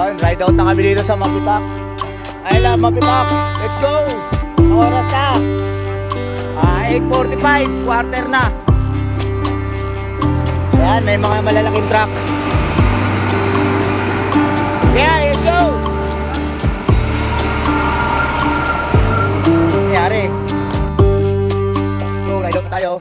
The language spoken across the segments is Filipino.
Ayun, ride out na kami dito sa Mapipak. I love Mapipak. Let's go! Ang oras na. 8:45, quarter na. Ayan, may mga malalaking truck. Yeah, let's go! Nangyari. So, ride out na tayo.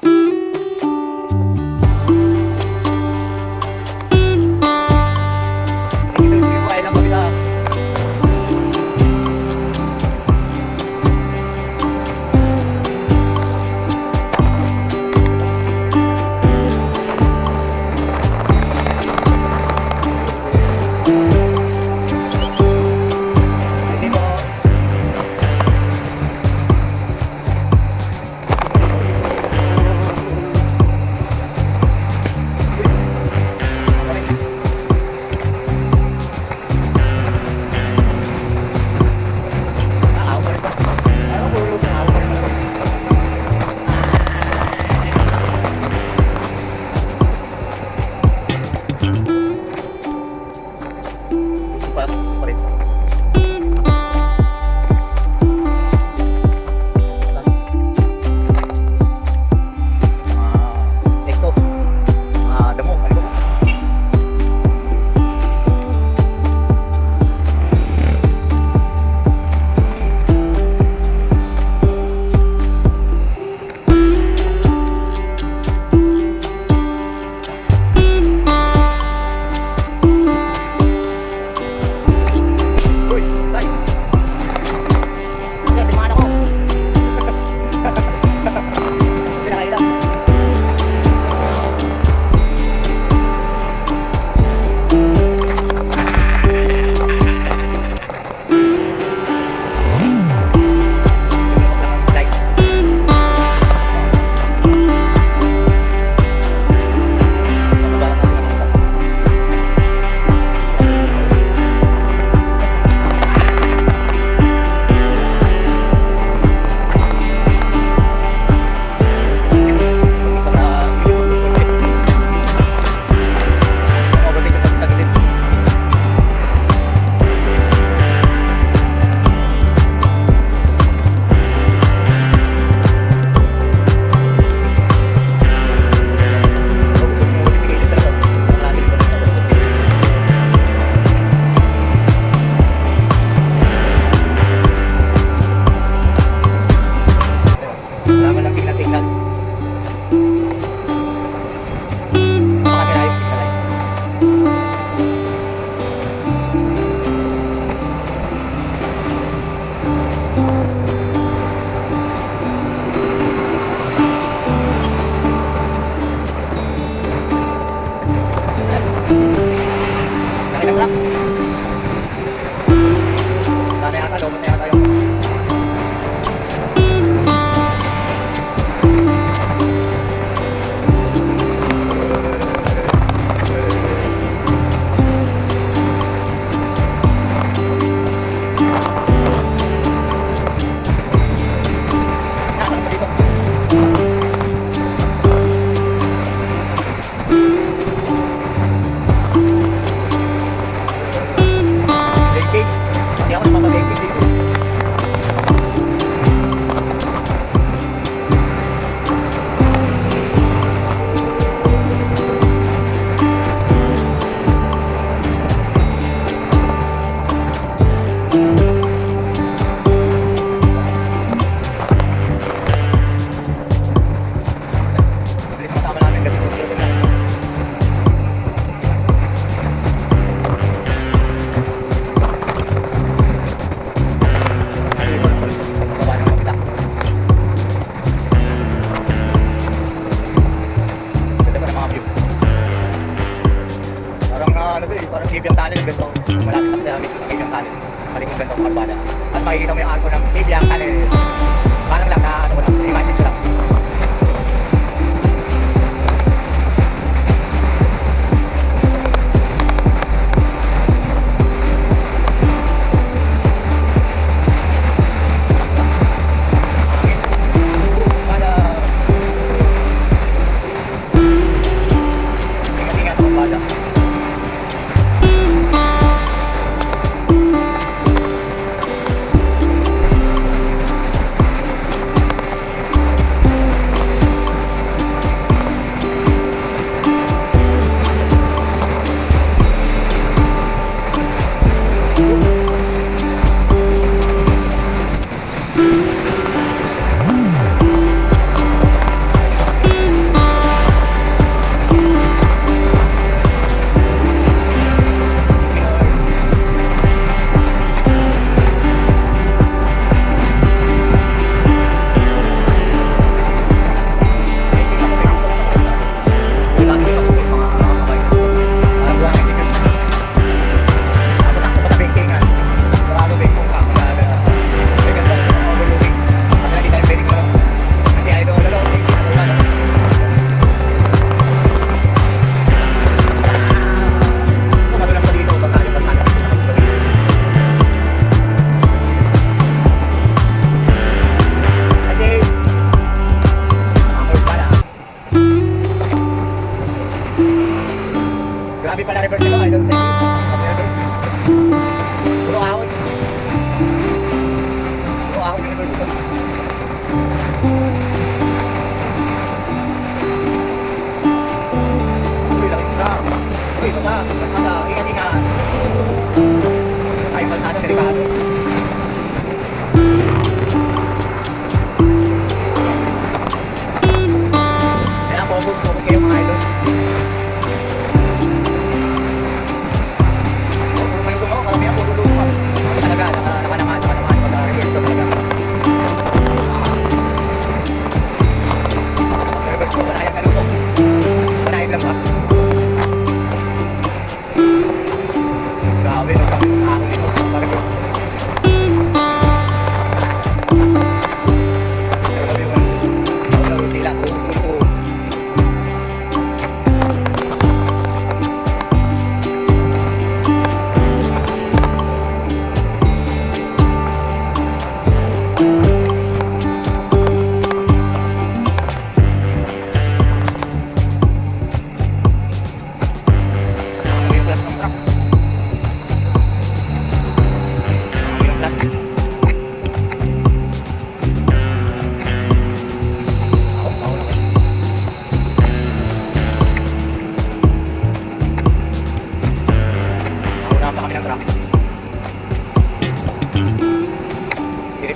makikita mo yung arko ng Bibliang tunnel. Parang lang na ano mo lang, imagine ko lang. Puro ahon. Puro ahon yung nagulito. Uy, laki ka. Uy, baba. Basta, ingat-ingat. Ay, kalsada, delikado. Kaya focus kayo mga idol. Puro kayo gumawa, karamihan puro lupa. Talaga, nakanaman, pag-reverse ko talaga. Reverse ko, panayag na luto. Panayag lang ba? Grabe, no? Ako nito, parang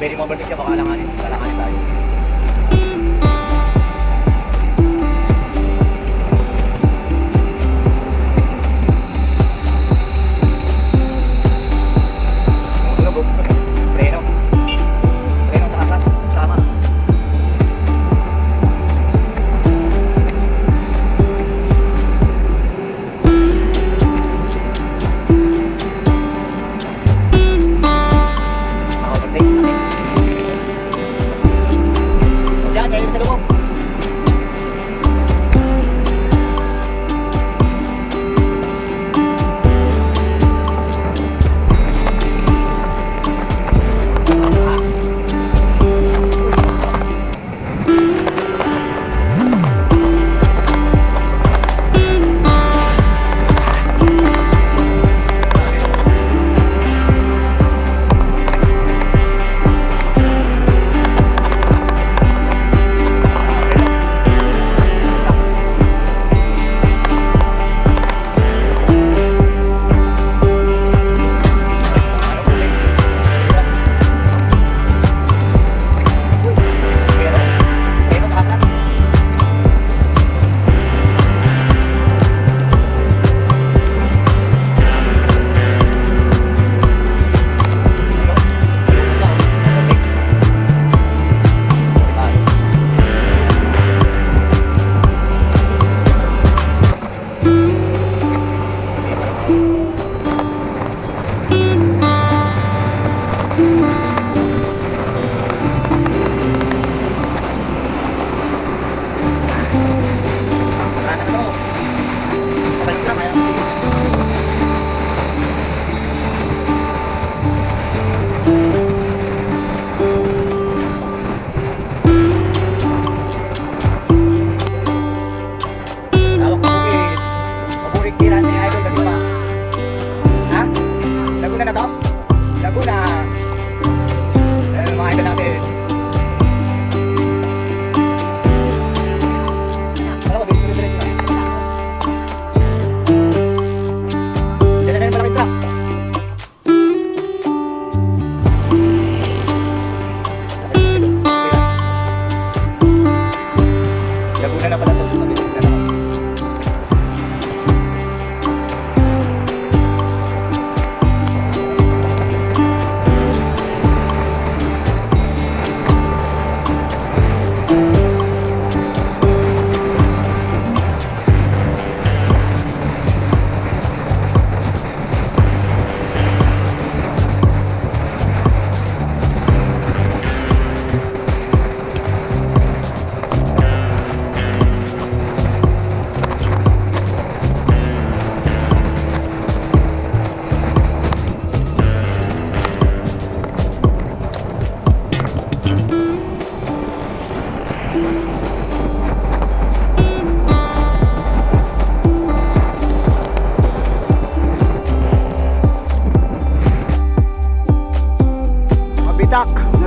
pwede mo overtake siya, baka alanganin tayo. Tumutunog, oh. Preno. Preno sa atas, sama. Overtake.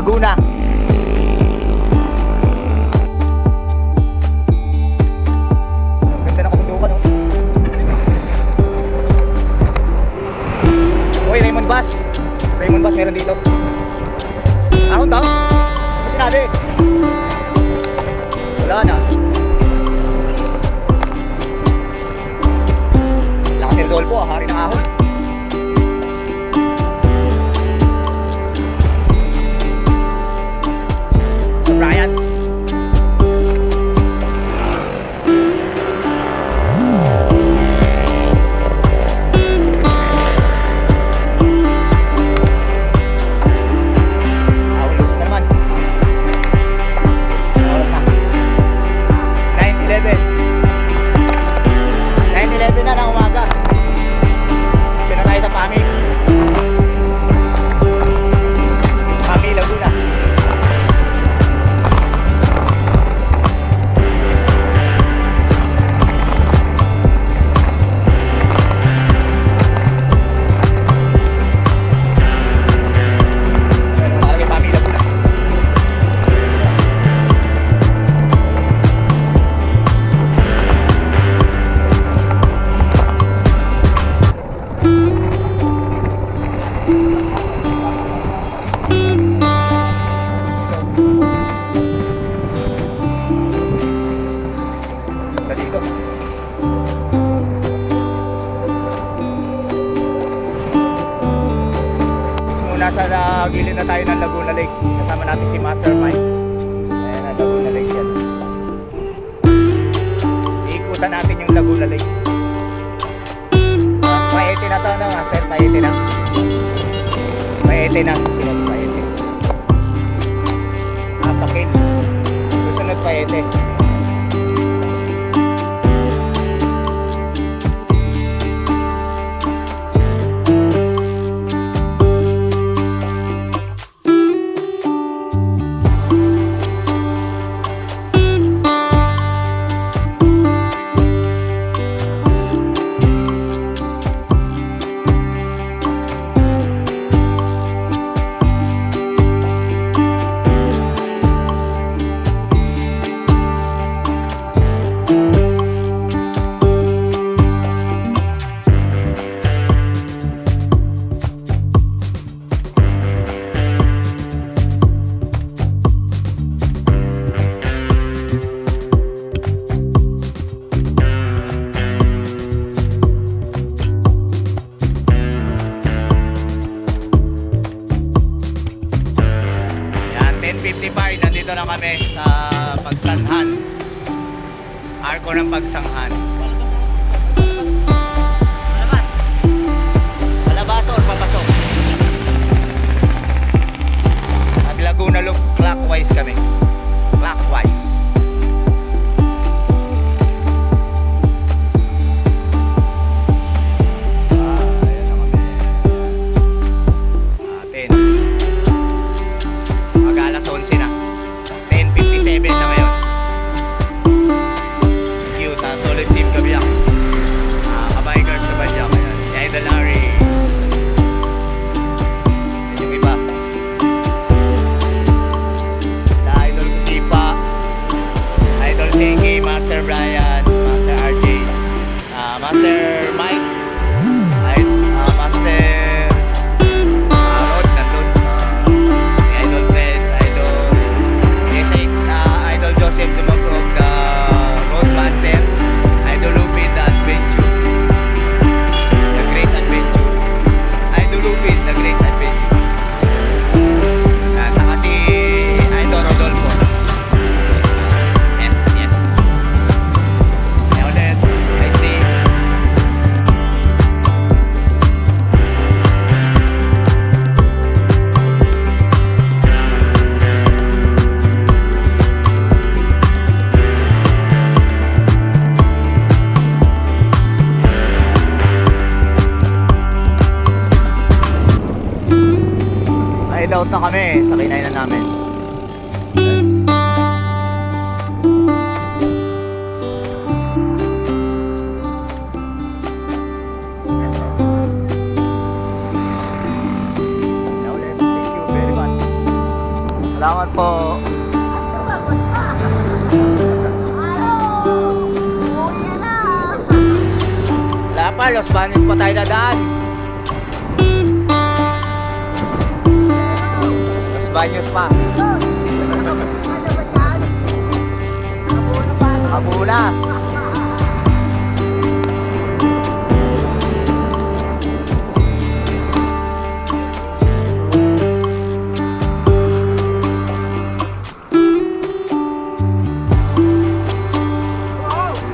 Laguna. Ganda na kabundukan, oh. Uy, Raymond Bass. Raymond Bass meron dito. Ahon daw? Ano sinabi? Wala na. Lakas ng Rodolfo, hari ng ahon. Brian. Nasa gilid na tayo ng Laguna Lake. Kasama natin si Mastermind. Ayan ang Laguna Lake yan. Iikutan natin yung Laguna Lake. Paete na to, no? Master, paete na. Paete na. Susunod paete. Apakil. Susunod paete. Nandito na kami sa Pagsanhan. Arko ng Pagsanghan. Palabas. Palabas or papasok? At Laguna Look, clockwise kami. Clockwise. Ayan na kami. Atin. Mag-alas 11 na. 10:57 na ngayon. Thank you sa solid team Kabiyak. Kabikers sa Badyak. Si Idol Larry. Yan yung iba. Na Idol Kusipa. Idol Seki. Master Brian. Master RJ. Master Mike. Master Rod nandun. Si Idol Fred. Idol Joseph Dumagog, Roadmaster, Idol Lupin, The Adventure, The Great Adventure, Idol Lupin, The Great Adventure. Saka si Idol Rodolfo. Yes, yes. Kaya ulit, let's see. Ride out na kami, sakay na namin. Thank you very much. Salamat po. Wala pa, Los Baños pa tayo dadaan. Los Baños pa. Abuna.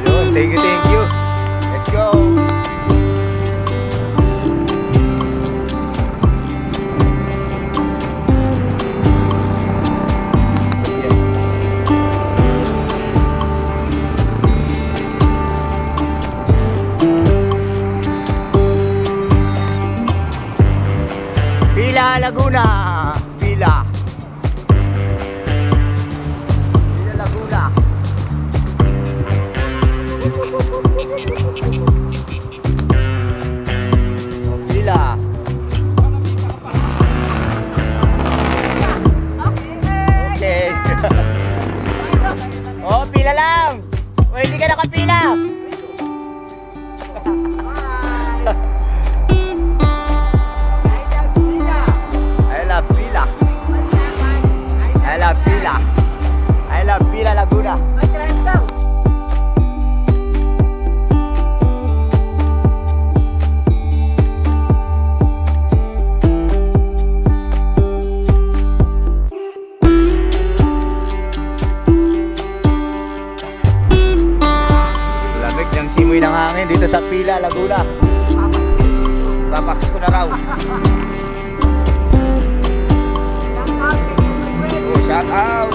Yun, thank you, thank you. Let's go. Pila Laguna. Pila. Pila Laguna. Pila. Okay. Oh, pila lang. O, hindi ka nakapila. I love Pila. I love Pila. I love Pila Laguna. Lamig ng simoy ng hangin dito sa Pila Laguna. Papaks ko na raw. Oh, shout out.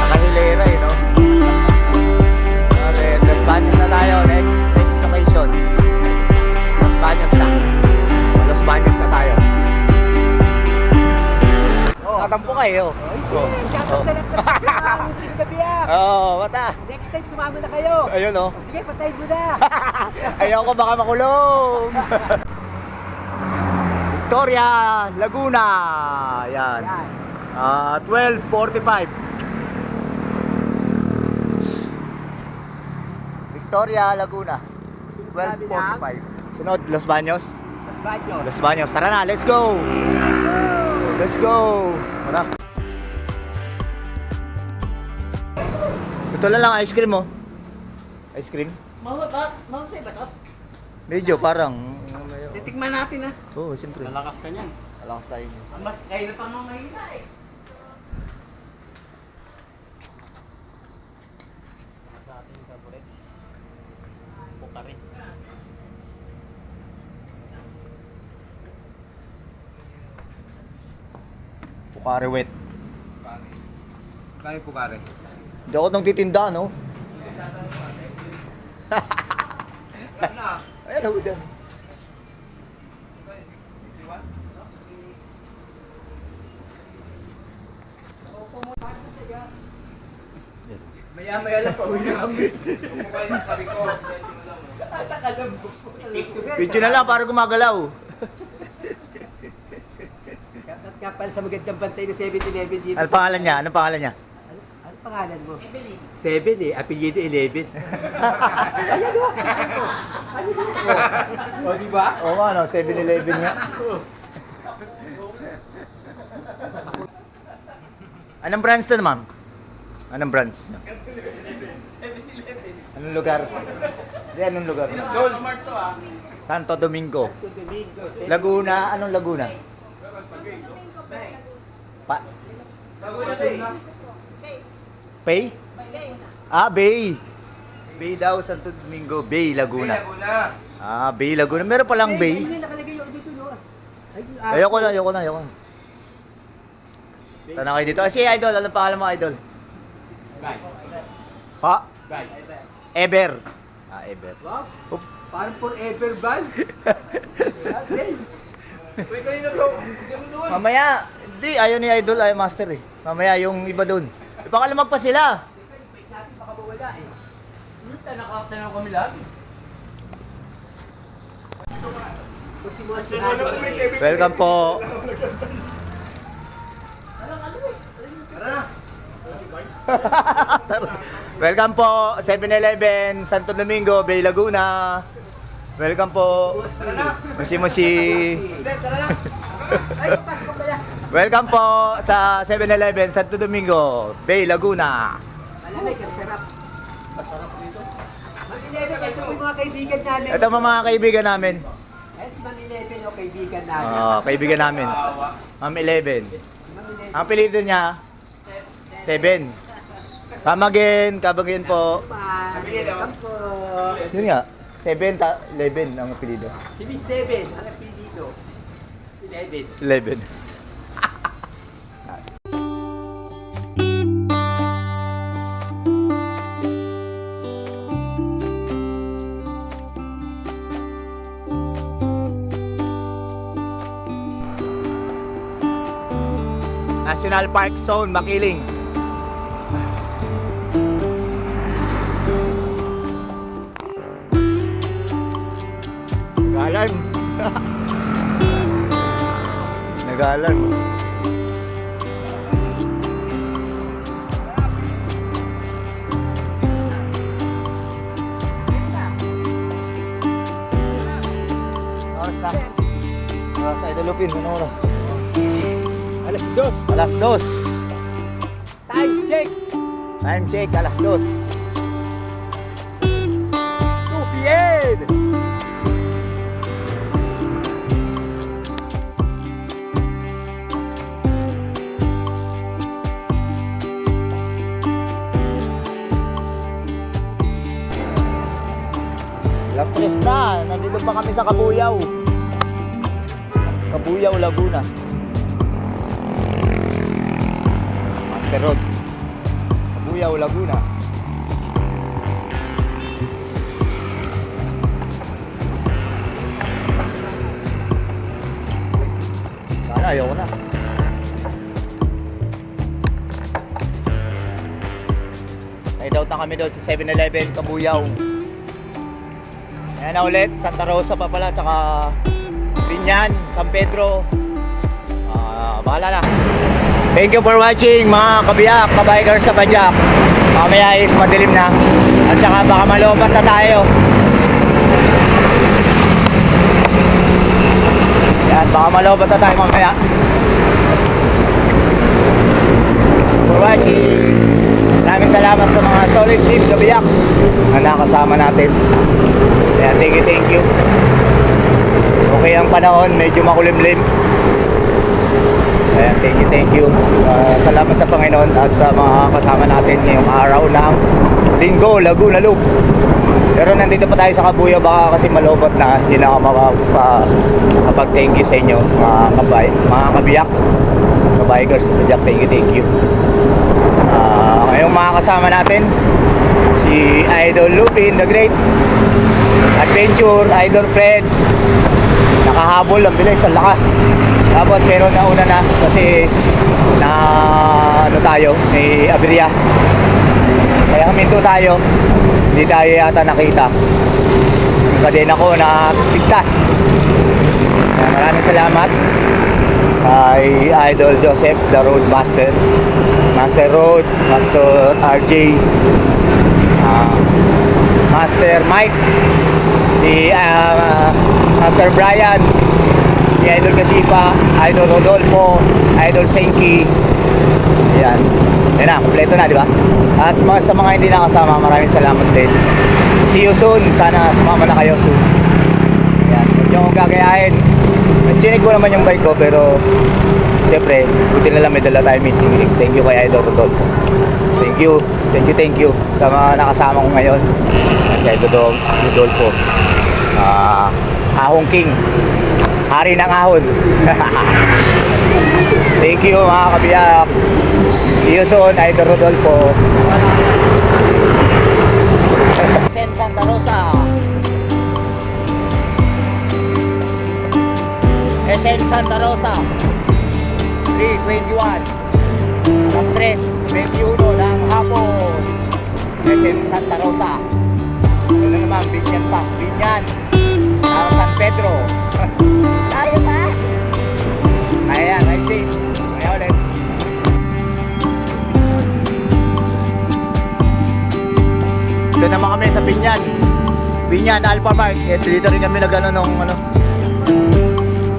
Nakahilera eh, no? Okay, Los Baños na tayo. Next location. Los Baños na. Los Baños na tayo. Tatampo kayo. Oo, bata. Next time sumama na kayo. Ayun, oh. Sige, patayin mo na. Ayaw ko baka makulong. Victoria, Laguna. Yan. 12:45. Victoria, Laguna. 12:45. Sunod, Los Baños. Los Baños. Los Baños. Tara na, let's go. Let's go. Tara. Ito na lang ice cream, oh. Ice cream. Mahal sa iba to? Medyo parang Titikman natin ah. Oo, siyempre. Malakas ka niyan. Malakas tayo niyo. Mas kayo na pang mahina eh. Sa ating favorite. Pukari. Pukare wet. Kaya pukare. Hindi ako nang titinda, no? Ayan, ho, dyan. Maya-maya lang pa uwi na kami. Video na lang para gumagalaw. At nga pala sa magandang bantay ng 7-Eleven dito. Ano pangalan niya? Ano pangalan niya? Ano pangalan mo? 7 eh, apelyido 11. O, di ba? Oo nga, no? 7-Eleven nga. Anong branch to, ma'am? Anong branch? Anong lugar? Hindi, anong lugar? Walmart to ah. Santo Domingo. Domingo. Laguna, anong Laguna? Pa? Pay? Ah, Bay. Bay daw, Santo Domingo. Bay, Laguna. Ah, Bay, Laguna. Meron palang Bay. Ay, nakalagay yun dito, no? Ayoko na. Tanong kayo dito. Si Idol, ano pangalan mo, Idol? Guy. Ha? Guy. Ever. Ah, Ever. Wow, parang forever ban. Mamaya, hindi, ayaw ni Idol, ayaw master eh. Mamaya yung iba doon. Baka lumagpas sila. Baka mawala eh. Nakakatayo kami lahat. Kung si mga sinabi, Welcome po. Welcome po, 7-Eleven, Santo Domingo, Bay Laguna. Welcome po. Musi. Welcome po sa 7-Eleven, Santo Domingo, Bay Laguna. malamig, ang sarap. Manilebe, ito po yung mga kaibigan namin. Ito mga kaibigan namin. Eh, si Manilebe, no, kaibigan namin. Kaibigan namin. Ma'am 11. Ang apelido niya, 7. Kabagin po. Welcome po. Yun nga, 11 ang apelido. Si Miss Seven, ang apelido. 11. 11. National Park Zone, Makiling. Nag-alarm. Nag-alarm. Oras na. Oras sa Idolupin. Ano oras? Alas 2. Alas 2. Time check. Time check, alas 2. 2 p.m. Alas 3 na. Nandito pa kami sa Kabuyaw. Kabuyaw, Laguna. Master Road. Kabuyaw, Laguna. Sana, ayoko na. Hideout na kami doon sa 7-Eleven, Kabuyaw. Ayan na ulit, Santa Rosa pa pala, tsaka Binyan, San Pedro. Bahala na. Thank you for watching mga kabiyak, kabikers sa Badyak. Mamaya is madilim na. At saka baka malobat na tayo. Yan, baka malobat na tayo mamaya. For watching. Maraming salamat sa mga solid team kabiyak na nakasama natin. Ayan, thank you. Okay ang panahon, medyo makulimlim. Ayan, thank you. Salamat sa Panginoon at sa mga kasama natin ngayong araw ng Linggo, Laguna Loop. Pero nandito pa tayo sa Kabuyaw, baka kasi malobot na, hindi na ako makapag-thank you sa inyo, mga kabiyak, kabikers, thank you. Ngayong mga kasama natin, si Idol Lupin, The Great, Adventure, Idol Fred, nakahabol ang bilis, ang lakas. Tapos pero nauna na kasi na ano tayo, may aberya. Kaya huminto tayo, hindi tayo yata nakita. Yung kadena ko na pigtas. Maraming salamat kay Idol Joseph, the Road Master, Master Road, Master RJ, Master Mike, si Master Brian, si Idol Kasipa, Idol Rodolfo, Idol Senki. Yan. Yan na, kompleto na, di ba? At sa mga hindi nakasama, maraming salamat din. See you soon. Sana sumama na kayo soon. Yan. Huwag niyo akong gagayahin. Chinig ko naman yung bike ko, pero siyempre, buti na lang may dala tayo missing link. Thank you kay Idol Rodolfo. Thank you sa mga nakasama ko ngayon. Si Idol Rodolfo. Ahong King. Hari ng ahon. Thank you mga kabiyak. See you soon, Idol Rodolfo. Santa Rosa. SM Santa Rosa. 3:21. Alas 3:21 na. Santa Rosa. Ito na naman, Binyan pa. Binyan. San Pedro. Tayo pa. Ayan, I see. Kaya ulit. Ito naman kami sa Binyan. Binyan, Alpha Park. Dito rin kami nag-ano nung ano.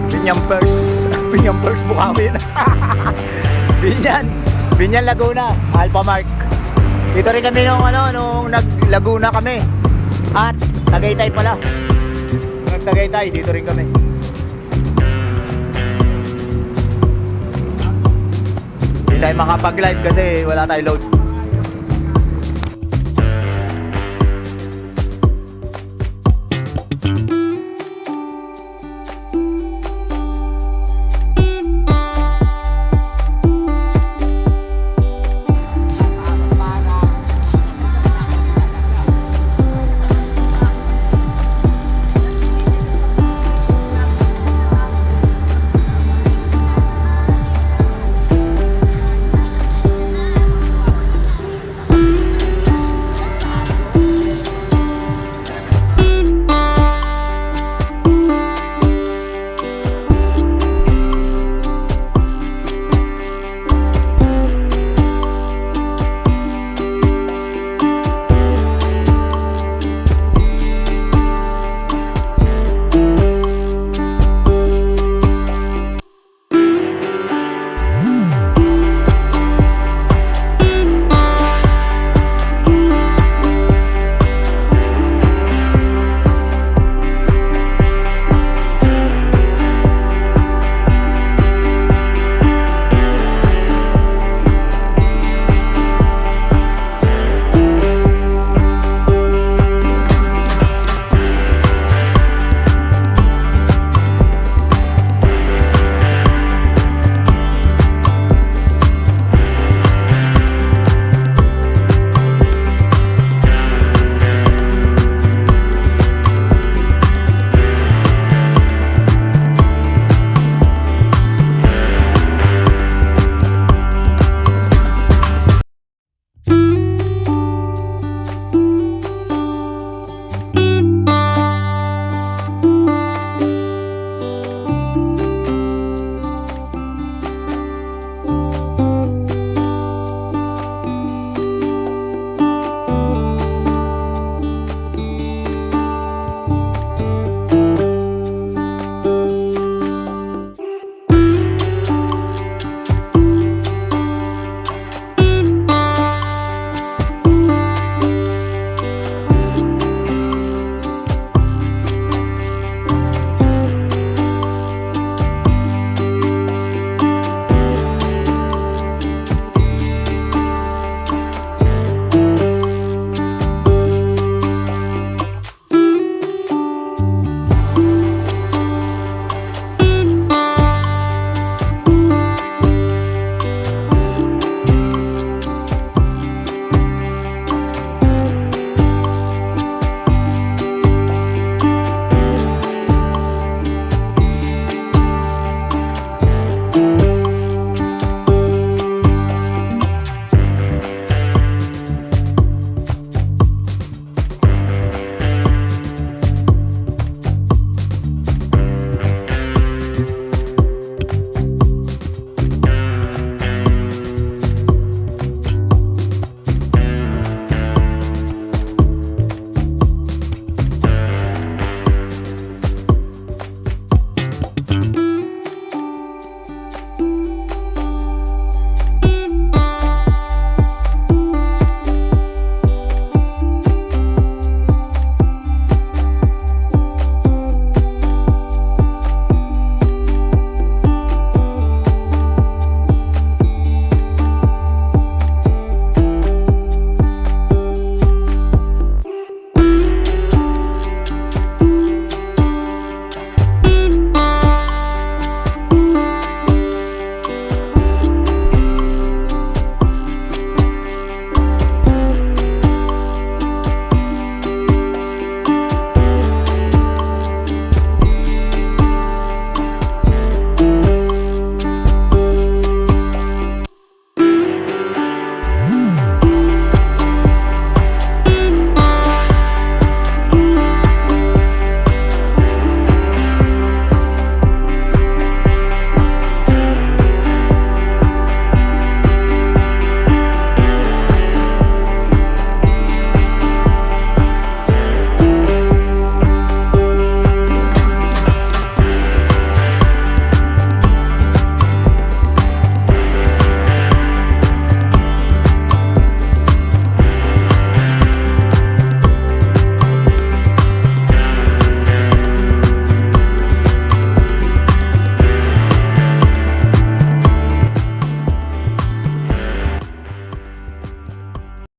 Binyan First. Binyan First Bukawin. Binyan. Binyan Laguna, Alpha Mark. Dito rin kami nung ano, nung nag-Laguna kami. At Tagaytay pala. Nag-Tagaytay, dito rin kami. Hindi tayo makapag-live kasi wala tayong load.